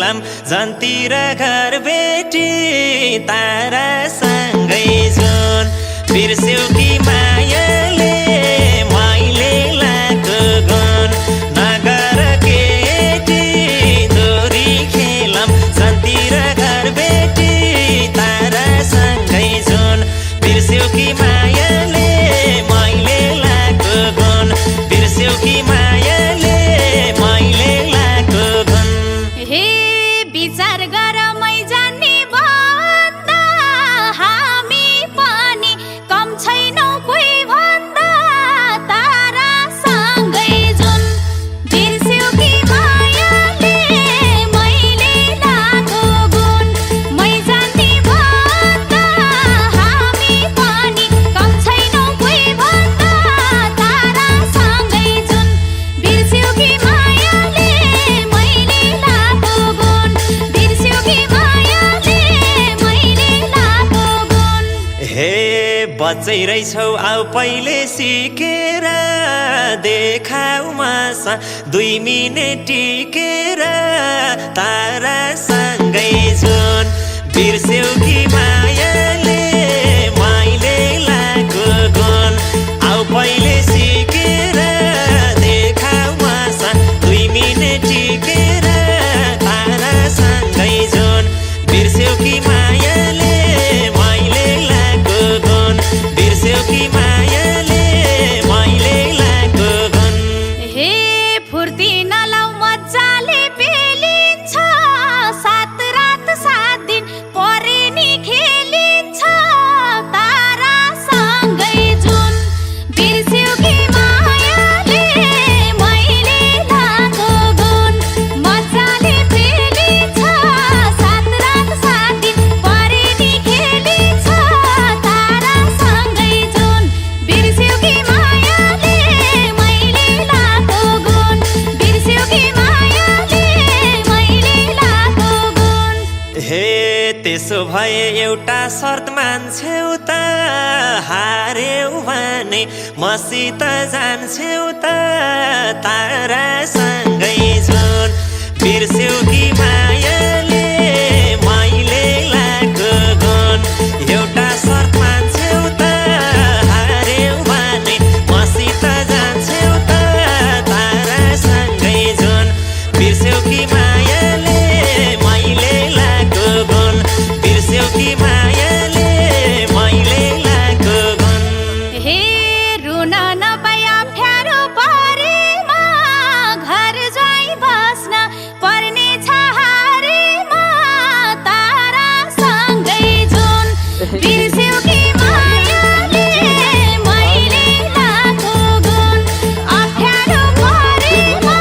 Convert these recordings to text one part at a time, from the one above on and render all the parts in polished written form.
खेलम झन्तिर घर बेटी तारासँगै जुन बिर्स्यौ कि मायाले मैले लाको गुण नगर केटी दोरी खेलम झन्तिर घर बेटी तारासँगै जुन बिर्स्यौ कि मायाले मैले लाको गुण बिर्स्यौ कि मायाले मैले लाको गुण हे विचार गर मै जान्ने भन्दा हामी पनि कम छैनौ कोही भन्दा तारासँगै जुन बिर्स्यौ कि मायाले मैले लाको गुण मै जान्ने भन्दा हामी पनि कम छैनौ कोही भन्दा तारासँगै जुन बिर्स्यौ कि मायाले मैले लाको गुण बिर्स्यौ कि मायाले मैले लाको गुण हे बच्चै रहेछौ आऊ पहिले सिकेर देखाऊ मासा 2 मिनेट टिकेर तारासँगै जुन बिर्स्यौ कि मायाले मैले लाको गुण आऊ पहिले सिकेर देखाऊ मासा 2 मिनेट टिकेर तारासँगै जुन बिर्स्यौ कि मायाले मैले लाको गुण बिर्स्यौ कि मायाले मैले लाको गुण हे फुर्ती नलाउ मजाले पेलिन्छ 7 रात 7 दिन परे नि खेलिन्छ तारासँगै जुन बिर्स्यौ कि मायाले मैले लाको गुण मजाले पेलिन्छ 7 रात 7 दिन परे नि खेलिन्छ तारासँगै जुन बिर्स्यौ कि मायाले मैले लाको गुण बिर्स्यौ कि मायाले मैले लाको गुण हे त्यसो भए एउटा शर्त मान्छौ त हार्यौ भने मसित जान्छौ त तारासँगै जुन बिर्स्यौ कि मायाले मैले लाको गुण एउटा शर्त मान्छौ त हार्यौ भने मसित जान्छौ त तारासँगै जुन बिर्स्यौ कि मायाले मैले लाको गुण बिर्स्यौ कि मायाले मैले लाको गुण हे रुन नपाई अप्ठ्यारो परेमा घर ज्वाइँ बस्न पर्ने छ हारेमा तारासँगै जुन बिर्स्यौ कि मायाले मैले लाको गुण अप्ठ्यारो परेमा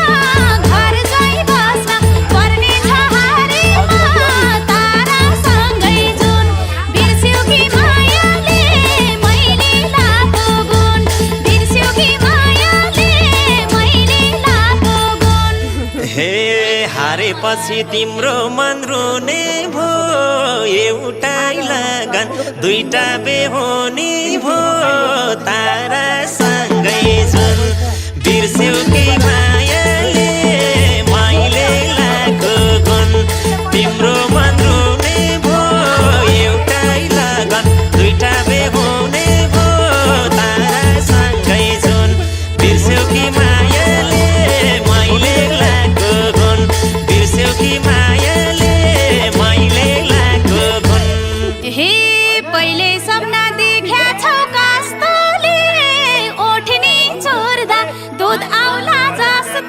घर ज्वाइँ बस्न पर्ने छ हारेमा तारासँगै जुन बिर्स्यौ कि मायाले मैले लाको गुण बिर्स्यौ कि मायाले मैले लाको गुण हे हारेपछि तिम्रो मन रुने भो एउटै लगन 2टा बेहोनी भो तारासँगै जुन बिर्स्यौ कि मायाले मैले लाको गुण तिम्रो मन रुने भो एउटै लगन 2टा बेहोनी भो तारासँगै जुन बिर्स्यौ कि मायाले मैले लाको गुण बिर्स्यौ कि मायाले मैले लाको गुण हे पहिले सपना देख्या छौ कस्तोले ओठनी चोर्दा दुध आउला जस्तो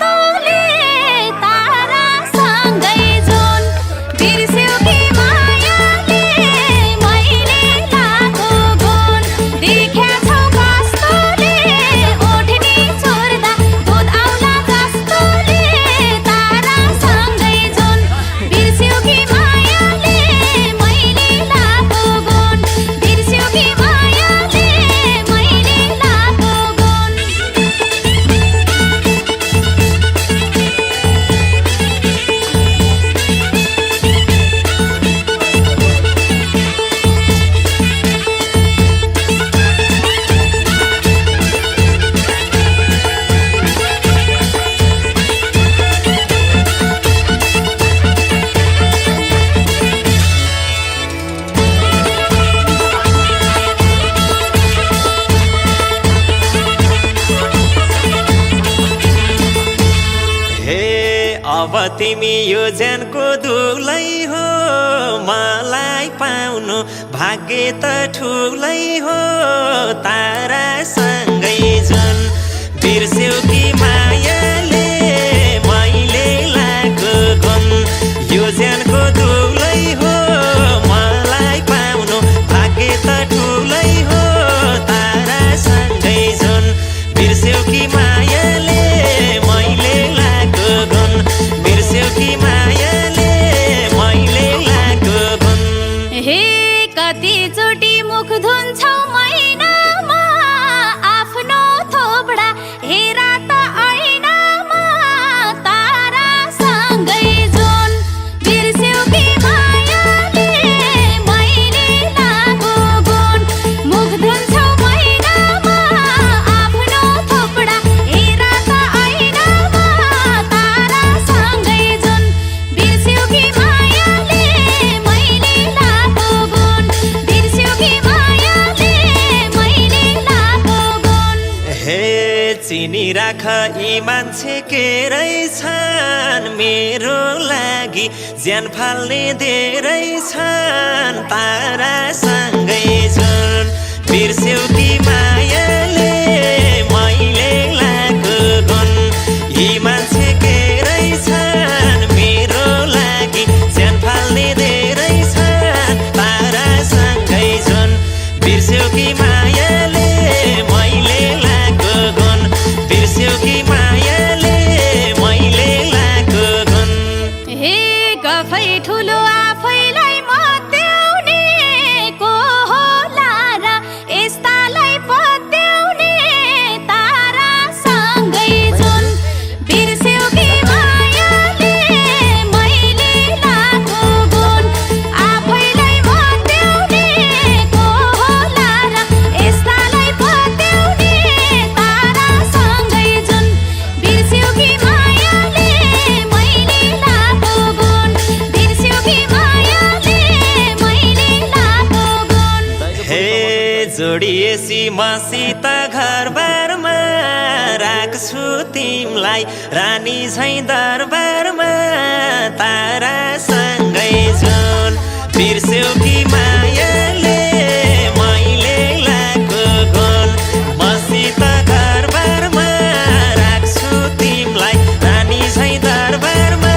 तिमी यो ज्यानको दुलै हो मलाई पाउनु भाग्य त ठुलै हो तारासँगै जुन बिर्स्यौ कि मायाले मैले लागो गुण यो ज्यानको दुलै हो मलाई पाउनु भाग्य त ठुलै हो तारासँगै जुन बिर्स्यौ कि मायाले मैले लागो गुण बिर्स्यौ कि मायाले मैले लागो गुण हे कतिचोटि मुख धुन्छौ महिनामा आफ्नो थोपडा हेरा त ऐनामा तारासँगै जुन बिर्स्यौ कि मायाले मैले लागो गुण मुख धुन्छौ महिनामा आफ्नो थोपडा हेरा त ऐनामा तारासँगै जुन बिर्स्यौ कि मायाले मैले लागो गुण बिर्स्यौ कि मायाले मैले लागो गुण हे चिनी राख यी मान्छे के रहेछन् मेरो लागि ज्यान फाल्ने धेरै छन् तारासँगै जुन बिर्स्यौ कि मायाले मैले लागो गुण यी मान्छे के रहेछन् मेरो लागि ज्यान फाल्ने धेरै छन् तारासँगै जुन बिर्स्यौ कि मायाले मैले लागो गुण बिर्स्यौ कि मायाले मैले लागो गुण हे गफै ठुलो आफैलाई मत्याउने को होला र यस्तालाई पत्याउने तारासँगै जुन बिर्स्यौ कि मायाले मैले लागो गुण आफैलाई मत्याउने को होला र यस्तालाई पत्याउने तारासँगै जुन बिर्स्यौ कि मायाले मैले लागो गुण बिर्स्यौ कि मायाले मैले लागो गुण हे जोडिएसी मसित घरबारमा राख्छु तिमलाई रानी झैँ दरबारमा तारासँगै जुन बिर्स्यौ कि मायाले मैले लागो गुण मसित घरबारमा राख्छु तिमलाई रानी झैँ दरबारमा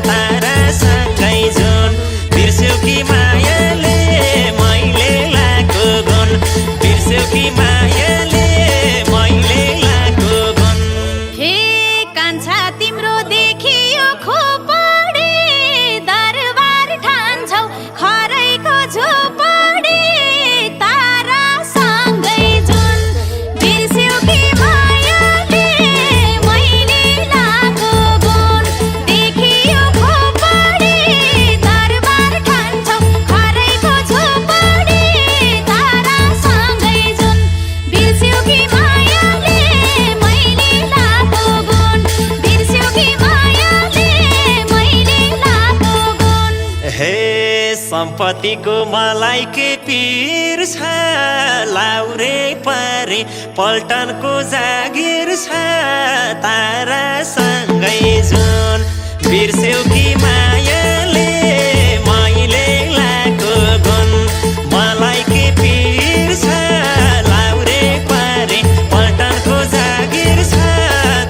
तारासँगै जुन बिर्स्यौ कि मायाले मैले लागो गुण बिर्स्यौ कि मायाले मैले लागो गुण हे कान्छा तिम्रो देखियो खोपडी दरबार ठान्छौ खरैको झोपडी तारासँगै जुन बिर्स्यौ कि मायाले मैले लागो गुण देखियो खोपडी दरबार ठान्छौ खरैको झोपडी तारासँगै जुन बिर्स्यौ कि मायाले मैले लागो गुण बिर्स्यौ कि मायाले मैले लागो गुण हे सम्पत्तिको मलाई के पिर छ लाउरे परे पल्टनको जागिर छ तारासँगै जुन बिर्स्यौ कि मायाले मैले लागो गुण मलाई के पिर छ लाउरे परे पल्टनको जागिर छ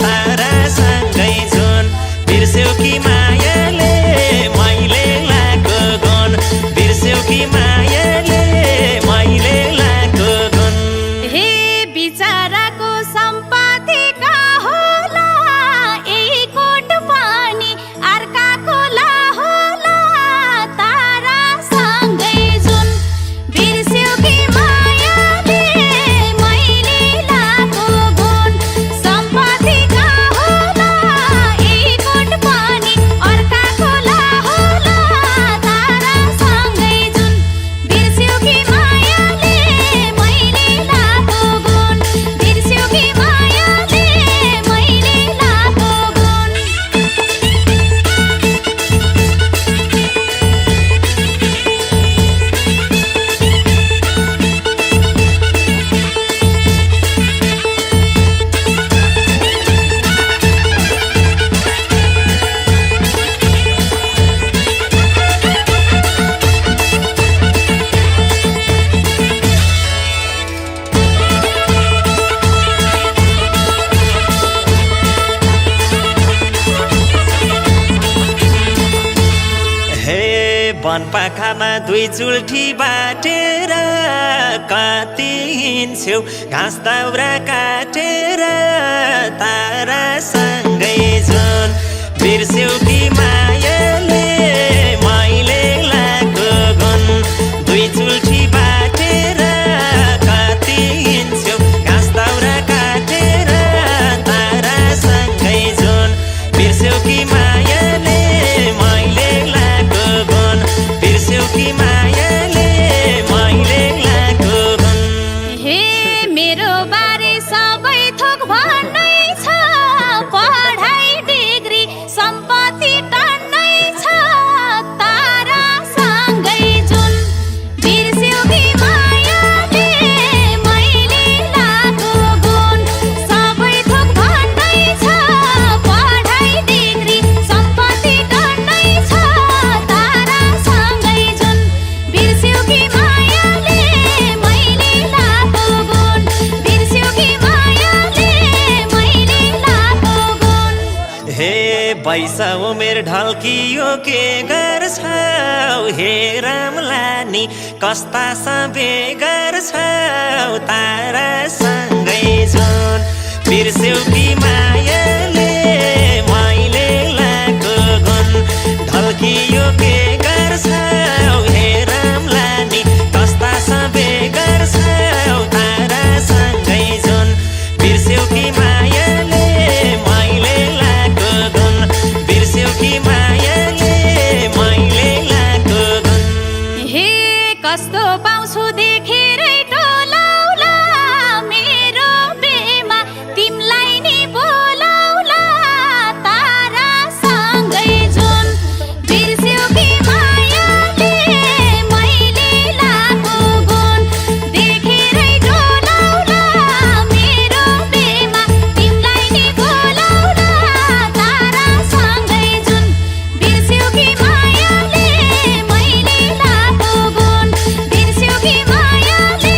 तारासँगै जुन बिर्स्यौ कि मायाले मैले लागो गुण बिर्स्यौ कि मायाले मैले लागो गुण हे बिचाराको सम्पत्ति का होला यही कोट पानी अर्काको ला होला पाखामा दुई चुल्ठी बाटेर कति हिँड्छौ घाँस दाउरा काटेर तारासँगै जुन बिर्स्यौ कि मायाले मैले लाको गुण दुई चुल्ठी बाटेर कति हिँड्छौ घाँस दाउरा काटेर तारासँगै जुन बिर्स्यौ कि मायाले मैले लाको गुण बिर्स्यौ कि मायाले मैले लाको गुण हे मेरो बारे सबै थोक भन्नै छ पढाइ डिग्री सम्पत्ति टन्नै छ तारासँगै जुन बिर्स्यौ कि मायाले मैले लाको गुण सबै थोक भन्नै छ पढाइ डिग्री सम्पत्ति टन्नै छ तारासँगै जुन बिर्स्यौ कि मायाले मैले लाको गुण बिर्स्यौ कि मायाले मैले लाको गुण हे बैसा उमेर ढल्कियो के गर्छौ हे रामलानी कस्ता सबे गर्छौ तारासँगै जुन बिर्स्यौ कि मायाले मैले लाको गुण ढल्कियो के गर्छौ हे रामलानी कस्ता सबे गर्छौ तारासँगै जुन बिर्स्यौ कि मायाले मैले लाको गुण बिर्स्यौ कि मायाले मैले लाको गुण हे कस्तो पाउँछु देखेरै टोलाउला मेरो बेमा तिमलाई नि बोलाउला तारासँगै जुन बिर्स्यौ कि मायाले मैले लाको गुण देखेरै टोलाउला मेरो बेमा तिमलाई नि बोलाउला तारासँगै जुन बिर्स्यौ कि मायाले मैले लाको गुण बिर्स्यौ कि मायाले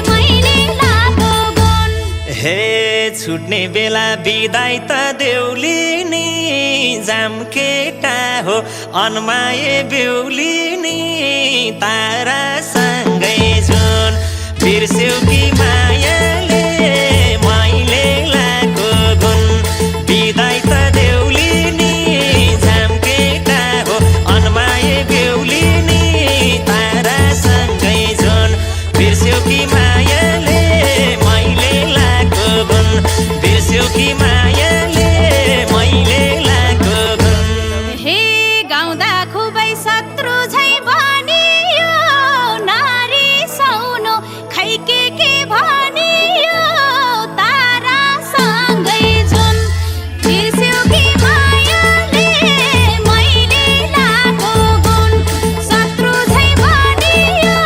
मैले लाको गुण हे छुट्ने बेला बिदाई त देउलिनी जाम केटा हो अनमाए बेउलिनी तारासँगै जुन बिर्स्यौ कि मायाले मैले लाको गुण बिदाई त देउलिनी जाम केटा हो अनमाए बेउलिनी तारासँगै जुन बिर्स्यौ कि मायाले मैले लाको गुण बिर्स्यौ कि मायाले मैले लाको गुण हे गाउँदा खुबै शत्रु झै बनियो नारी सौनो खै के भनियो तारासँगै जुन बिर्स्यौ कि मायाले मैले लाको गुण शत्रु झै बनियो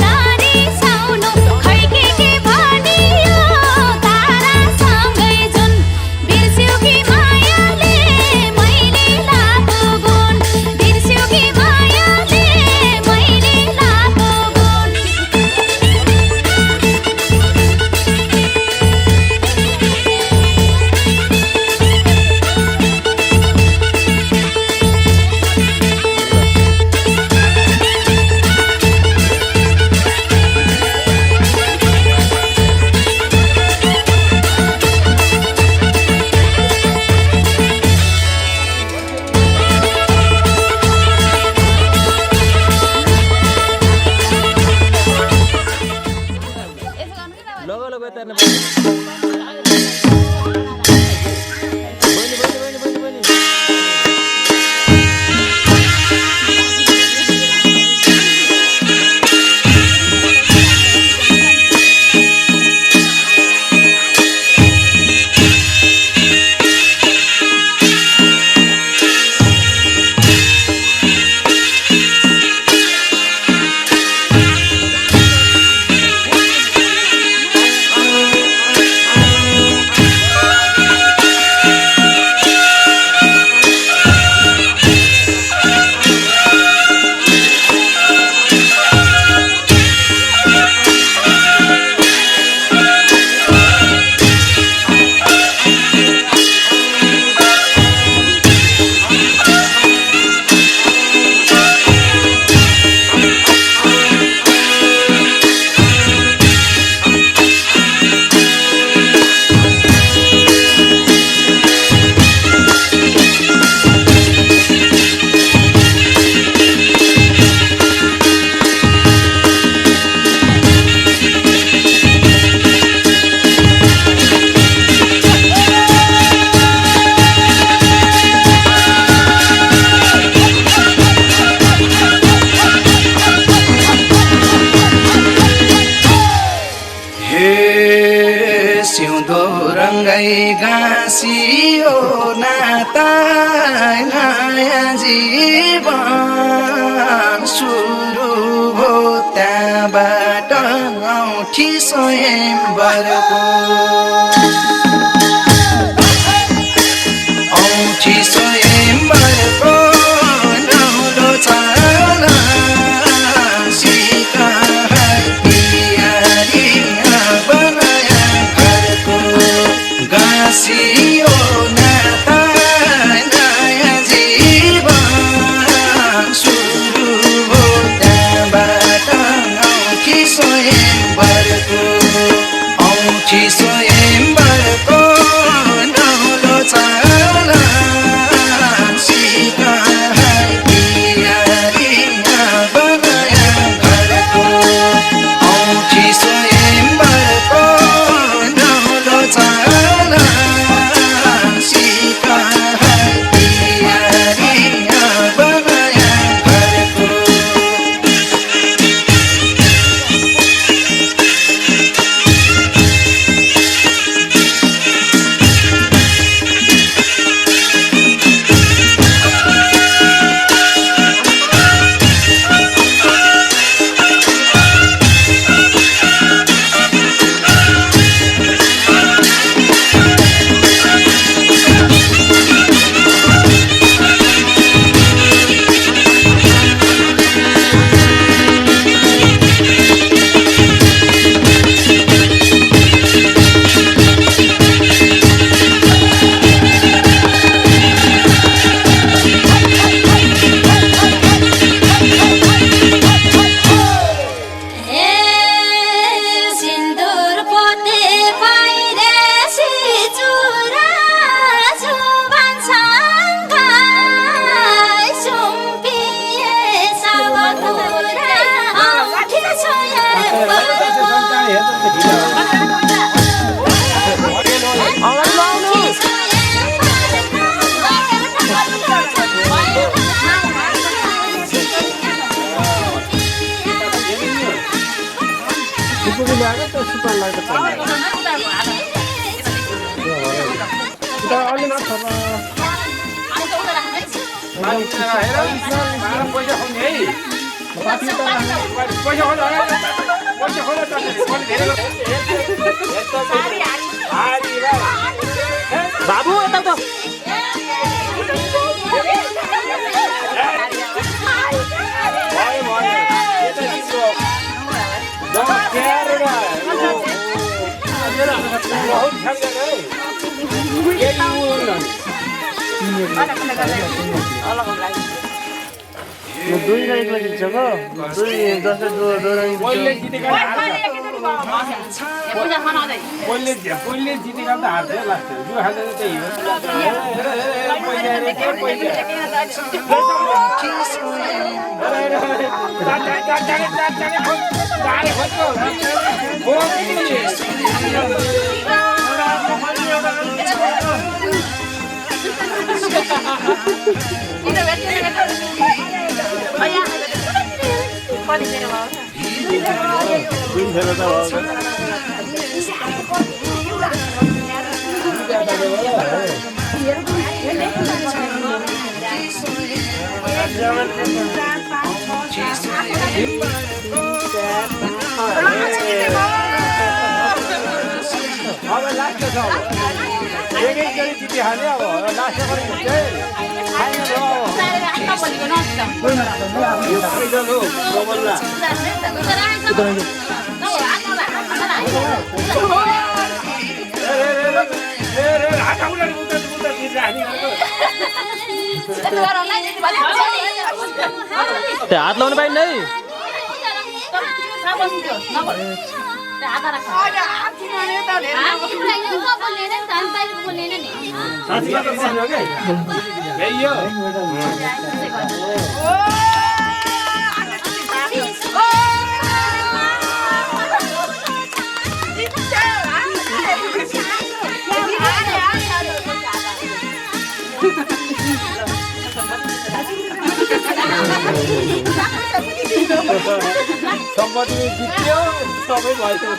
नारी सौनो खै के भनियो तारासँगै जुन बिर्स्यौ कि मायाले मैले लाको गुण बिर्स्यौ कि मायाले मैले लाको गुण गाँसियो नाता नयाँ जीवन सुरु हो त्यहाँबाट औँठी स्वयंवरको औँठी स्वयंवरको नौलो छाल गाँसियो नाता नयाँ जीवन सुरु हो त्यहाँबाट औँठी स्वयंवरको औँठी स्वयंवरको नौलो छाल बनाया घरको औँठी स्वयंवरको नौलो छाल बाबु यता त दुई रङ जित्छ दुई 10 पहिले जितेका पहिले जितेका त हार्छ लास्ट जो हाल्छ त्यही हात लाउनु पाइन्न है सम्पत्ति जित्यो सबै भयो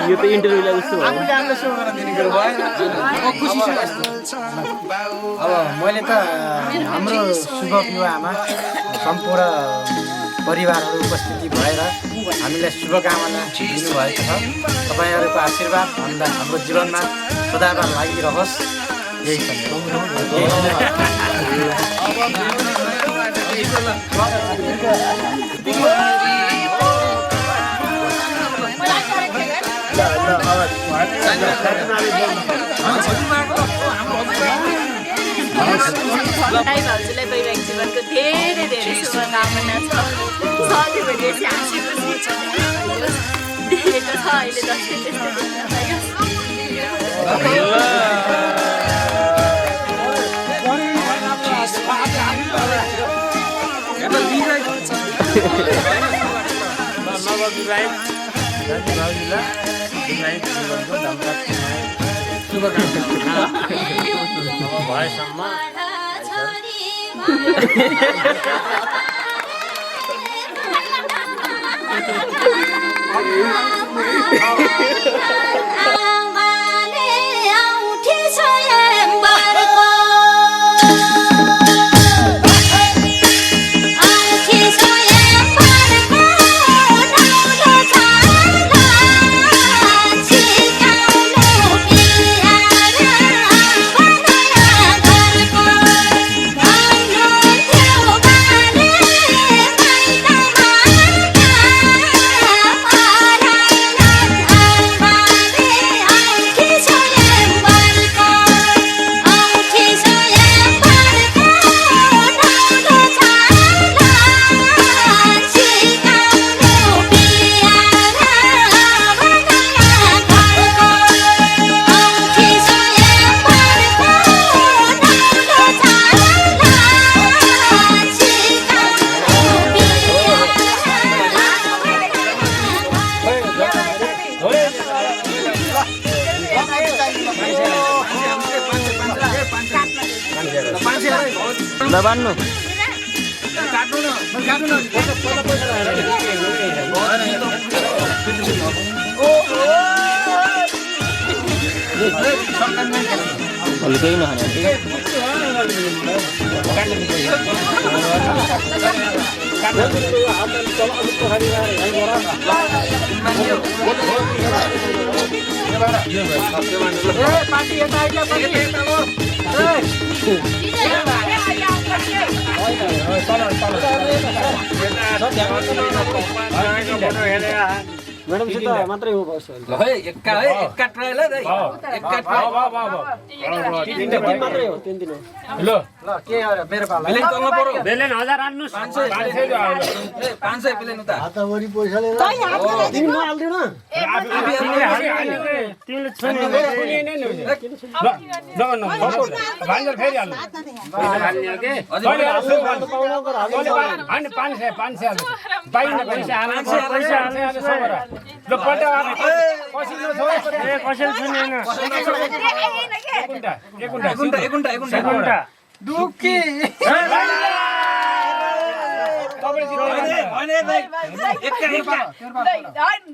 यो त इन्टरभ्यूलाई उस्तो भयो अब मैले त हाम्रो शुभ विवाहमा सम्पूर्ण परिवारहरू उपस्थिति भएर हामीलाई शुभकामना दिनुभएको छ। तपाईँहरूको आशीर्वाद हाम्रो जीवनमा सदाबार लागिरहोस्, यही छ। दाइ भाउजूलाई वैवाहिक जीवनको धेरै धेरै शुभकामना छ। सधैँ भने हाँसी खुसी देखेको छ अहिले जस्तै त्यस्तै देख्न पाइयोस्। भएसम्म बान्नु अलि केही नखाने मैडम सीता मात्रै हो बस ल है एक्का ट्रायल है एक्का ट्रायल तीन मात्रै हो तीन दिन हो ल ल के अरे मेरो पाला बेलेन चल्नु पर्यो बेलेन 1000 हाल्नुस् 500 बेलेन उता हातभरि पैसा लिएर तिमी नहाल्दिउ न तिमीले छोड्नु भान्जर फेरि हाल्नु हाल्ने हो के होइन 500 पाइन्न पैसा हाल्नु पैसा ल पल्टा पसिलो छोड ए कसैले छुनेन एक घण्टा दुखी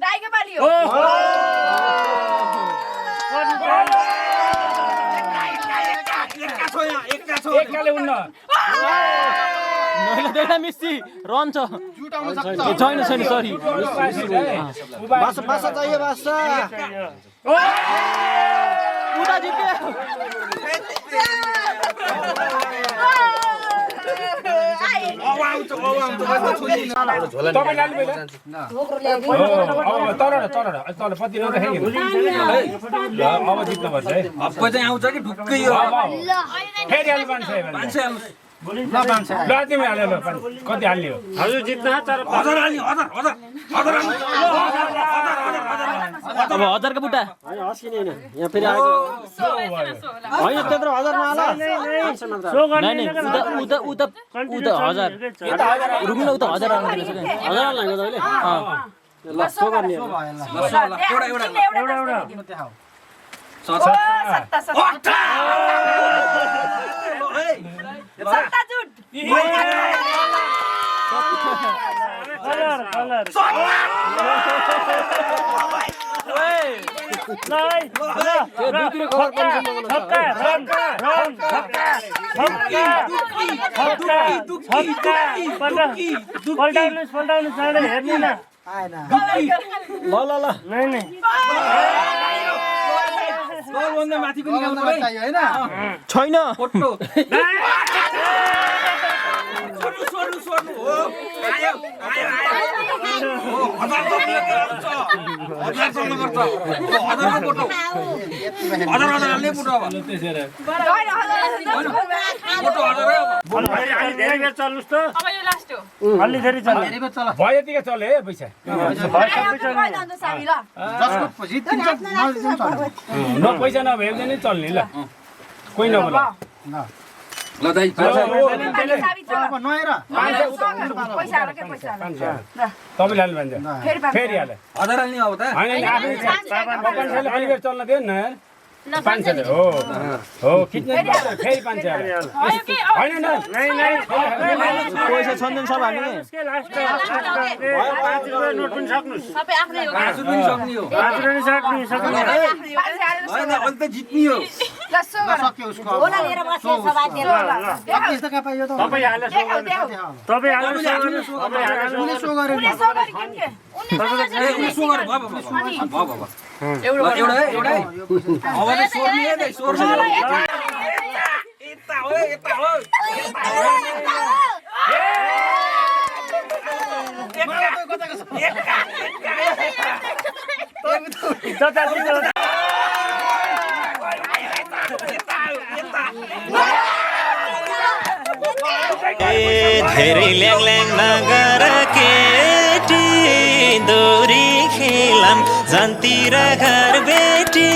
दाइको पाली हो एककाले उन्न नैला मिस्टी रहन्छ छैन सरी बासा चाहियो बासा उता जित्यो तपाईँ लानु पहिला तल पति नदेखाइयो अब जित्नुपर्छ है चाहिँ आउँछ कि ढुक्कै यो फेरि हाल्नु 500 ल तिमी हाल्यो ल कति हाल्ने हो हजुर जित्न तर हजार हाल्ने हजार अब 1000 को बुट्टा हैन हस्किने हैन यहाँ फेरि आएको हैन त्यत्रो 1000 नहाल नहीं उता 1000 रुक्नु उता 1000 आउनु दिन्छ 1000 हाल्नु तपाईले ल सो गर्ने सत्ता जुट माथि पनि चाहियो हैन छैन फोटो सोर्नु हो आयो हजार हाल्ने फोटो अब धेरै बेर चल्नुस् त अब यो लास्ट हो अलि धेरै चल्नु भयो यतिकै चल्यो है पैसा जसको जित्दिन्छ न पैसा नभए पनि चल्ने ल कोही नबोला ल दाइ तपाईँले हाल्नु भन्छ फेरि हाल्यो हजार हाल्ने अब त होइन आफै अलिकति चल्न दियो न 500 हो खिच्ने फेरि 500 होइन न पैसा छन् सब हामी नोट पनि सक्नुस् सबै आफ्नै हो आज पनि सक्ने हो होइन अहिले त जित्ने हो सक्यो उसको त्यस्तो कहाँ पाइयो त तपाईँ हाले उसले सो गर्यो नि एउटा अब त सोर्ने यता हो धेरै ल्याङ ल्याङ नगर केटी दोरी खेलाम जन्तिर घर बेटी